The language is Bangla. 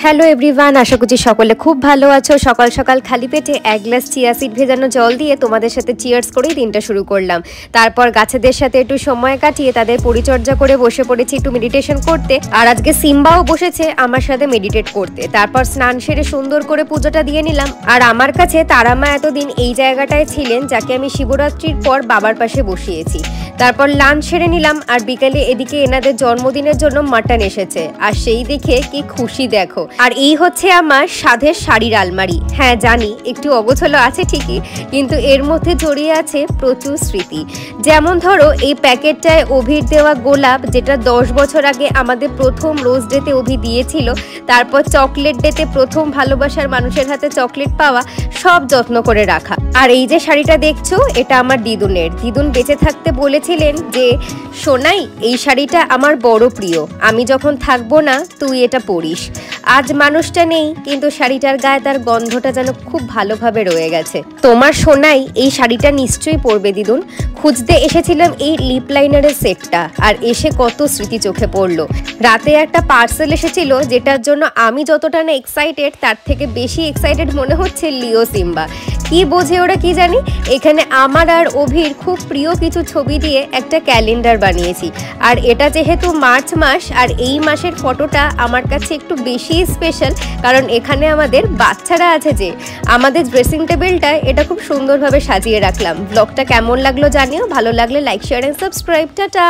হ্যালো এভরিওয়ান, আশা করছি সকলে খুব ভালো আছো। সকাল সকাল খালি পেটে এক গ্লাস চিয়া সিড ভেজানো জল দিয়ে তোমাদের সাথে চিয়ার্স করেই দিনটা শুরু করলাম। তারপর গাছেদের সাথে একটু সময় কাটিয়ে তাদের পরিচর্যা করে বসে পড়েছি একটু মেডিটেশন করতে। আর আজকে সিম্বাও বসেছে আমার সাথে মেডিটেট করতে। তারপর স্নান সেরে সুন্দর করে পুজোটা দিয়ে নিলাম। আর আমার কাছে তারা মা এতদিন এই জায়গাটায় ছিলেন, যাকে আমি শিবরাত্রির পর বাবার পাশে বসিয়েছি। তারপর লাঞ্চ সেরে নিলাম। আর বিকালে এদিকে এনাদের জন্মদিনের জন্য মাটন এসেছে, আর সেই দেখে কি খুশি দেখো। আর এই হচ্ছে আমার সাধের শাড়ির আলমারি। হ্যাঁ জানি একটু অগোছালো আছে ঠিকই, কিন্তু এর মধ্যে জড়িয়ে আছে প্রচুর স্মৃতি। যেমন ধরো এই প্যাকেটটায় অভির দেওয়া গোলাপ, যেটা 10 বছর আগে আমাদের প্রথম রোজ ডেতে অভি দিয়েছিল। তারপর চকলেট ডেতে প্রথম ভালোবাসার মানুষের হাতে চকলেট পাওয়া, সব যত্ন করে রাখা। আর এই যে শাড়িটা দেখছো, এটা আমার দিদুনের। দিদুন বেঁচে থাকতে বলেছিলেন যে সোনাই, এই শাড়িটা আমার বড় প্রিয়, আমি যখন থাকবো না তুই এটা পরিস। আজ মানুষটা নেই, কিন্তু শাড়িটার গায়ে তার গন্ধটা যেন খুব ভালোভাবে রয়ে গেছে। তোমার সোনাই এই শাড়িটা নিশ্চয়ই পরবে দিদুন। খুঁজতে এসেছিলাম এই লিপ লাইনারের সেটটা, আর এসে কত স্মৃতি চোখে পড়লো। রাতে একটা পার্সেল এসেছিল, যেটার জন্য আমি যতটা না এক্সাইটেড, তার থেকে বেশি এক্সাইটেড মনে হচ্ছে লিও সিম্বা। কি বোঝে ওরা কি জানি। এখানে আমার আর অভির খুব প্রিয় কিছু ছবি দিয়ে একটা ক্যালেন্ডার বানিয়েছি। আর এটা যেহেতু মার্চ মাস, আর এই মাসের ফটোটা আমার কাছে একটু বেশি স্পেশাল, কারণ এখানে আমাদের বাচ্চারা আছে। যে আমাদের ড্রেসিং টেবিলটা এটা খুব সুন্দরভাবে সাজিয়ে রাখলাম। ব্লগটা কেমন লাগলো জানিও, ভালো লাগলে like, share and subscribe. Tata.